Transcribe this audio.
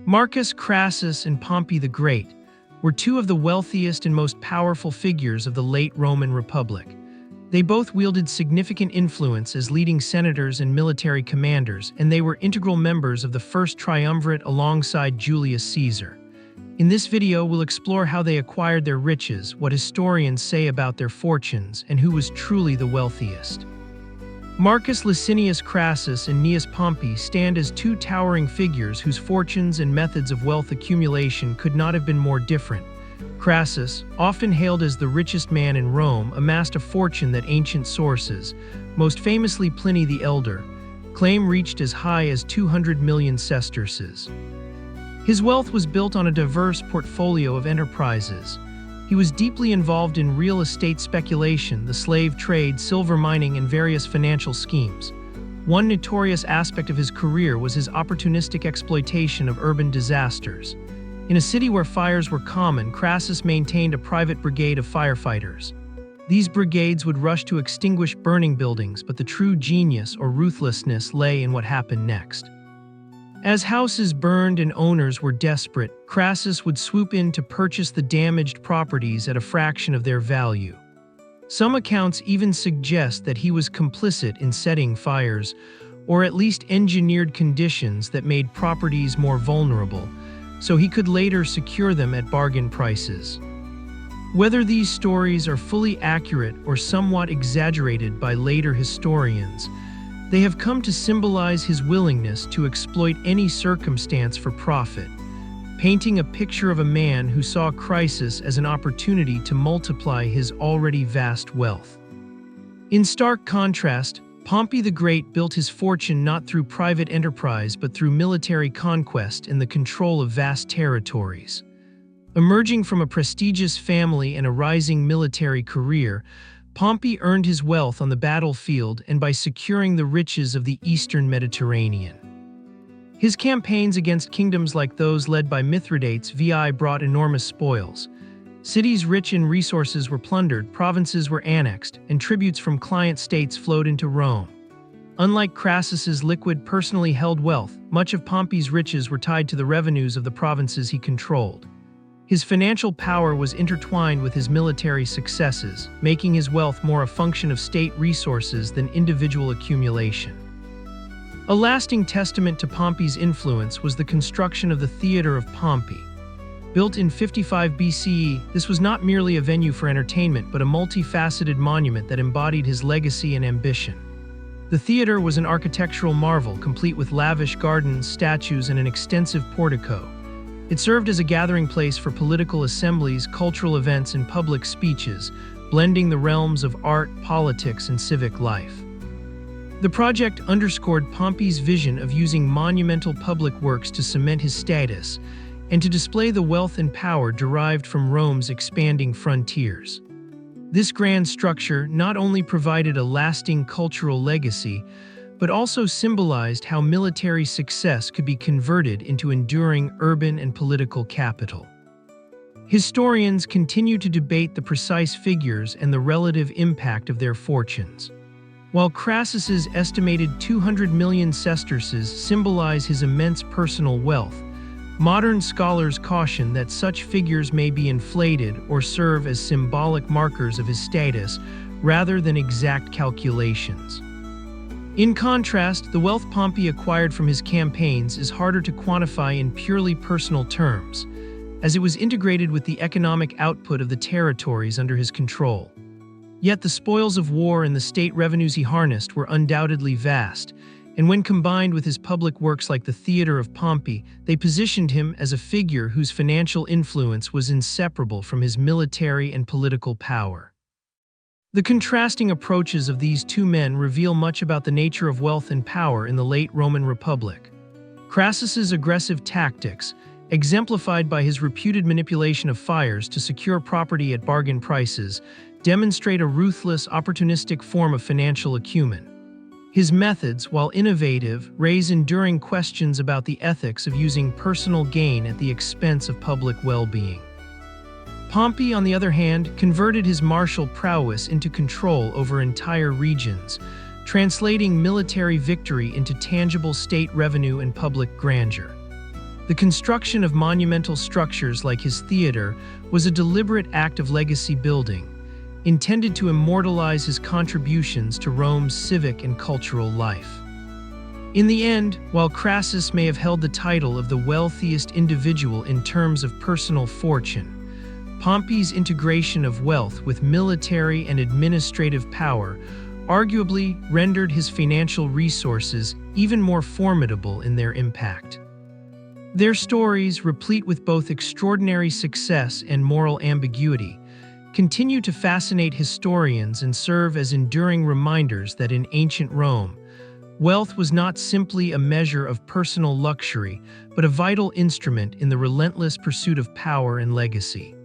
Marcus Crassus and Pompey the Great were two of the wealthiest and most powerful figures of the late Roman Republic. They both wielded significant influence as leading senators and military commanders, and they were integral members of the first triumvirate alongside Julius Caesar. In this video, we'll explore how they acquired their riches, what historians say about their fortunes, and who was truly the wealthiest. Marcus Licinius Crassus and Gnaeus Pompey stand as two towering figures whose fortunes and methods of wealth accumulation could not have been more different. Crassus, often hailed as the richest man in Rome, amassed a fortune that ancient sources, most famously Pliny the Elder, claim reached as high as 200 million sesterces. His wealth was built on a diverse portfolio of enterprises. He was deeply involved in real estate speculation, the slave trade, silver mining, and various financial schemes. One notorious aspect of his career was his opportunistic exploitation of urban disasters. In a city where fires were common, Crassus maintained a private brigade of firefighters. These brigades would rush to extinguish burning buildings, but the true genius or ruthlessness lay in what happened next. As houses burned and owners were desperate, Crassus would swoop in to purchase the damaged properties at a fraction of their value. Some accounts even suggest that he was complicit in setting fires, or at least engineered conditions that made properties more vulnerable, so he could later secure them at bargain prices. Whether these stories are fully accurate or somewhat exaggerated by later historians, they have come to symbolize his willingness to exploit any circumstance for profit, painting a picture of a man who saw crisis as an opportunity to multiply his already vast wealth. In stark contrast, Pompey the Great built his fortune not through private enterprise but through military conquest and the control of vast territories. Emerging from a prestigious family and a rising military career, Pompey earned his wealth on the battlefield and by securing the riches of the eastern Mediterranean. His campaigns against kingdoms like those led by Mithridates VI brought enormous spoils. Cities rich in resources were plundered, provinces were annexed, and tributes from client states flowed into Rome. Unlike Crassus's liquid, personally held wealth, much of Pompey's riches were tied to the revenues of the provinces he controlled. His financial power was intertwined with his military successes, making his wealth more a function of state resources than individual accumulation. A lasting testament to Pompey's influence was the construction of the Theater of Pompey. Built in 55 BCE, this was not merely a venue for entertainment but a multifaceted monument that embodied his legacy and ambition. The theater was an architectural marvel, complete with lavish gardens, statues, and an extensive portico. It served as a gathering place for political assemblies, cultural events, and public speeches, blending the realms of art, politics, and civic life. The project underscored Pompey's vision of using monumental public works to cement his status and to display the wealth and power derived from Rome's expanding frontiers. This grand structure not only provided a lasting cultural legacy, but also symbolized how military success could be converted into enduring urban and political capital. Historians continue to debate the precise figures and the relative impact of their fortunes. While Crassus's estimated 200 million sesterces symbolize his immense personal wealth, modern scholars caution that such figures may be inflated or serve as symbolic markers of his status rather than exact calculations. In contrast, the wealth Pompey acquired from his campaigns is harder to quantify in purely personal terms, as it was integrated with the economic output of the territories under his control. Yet the spoils of war and the state revenues he harnessed were undoubtedly vast, and when combined with his public works like the Theater of Pompey, they positioned him as a figure whose financial influence was inseparable from his military and political power. The contrasting approaches of these two men reveal much about the nature of wealth and power in the late Roman Republic. Crassus's aggressive tactics, exemplified by his reputed manipulation of fires to secure property at bargain prices, demonstrate a ruthless, opportunistic form of financial acumen. His methods, while innovative, raise enduring questions about the ethics of using personal gain at the expense of public well-being. Pompey, on the other hand, converted his martial prowess into control over entire regions, translating military victory into tangible state revenue and public grandeur. The construction of monumental structures like his theater was a deliberate act of legacy building, intended to immortalize his contributions to Rome's civic and cultural life. In the end, while Crassus may have held the title of the wealthiest individual in terms of personal fortune, Pompey's integration of wealth with military and administrative power arguably rendered his financial resources even more formidable in their impact. Their stories, replete with both extraordinary success and moral ambiguity, continue to fascinate historians and serve as enduring reminders that in ancient Rome, wealth was not simply a measure of personal luxury, but a vital instrument in the relentless pursuit of power and legacy.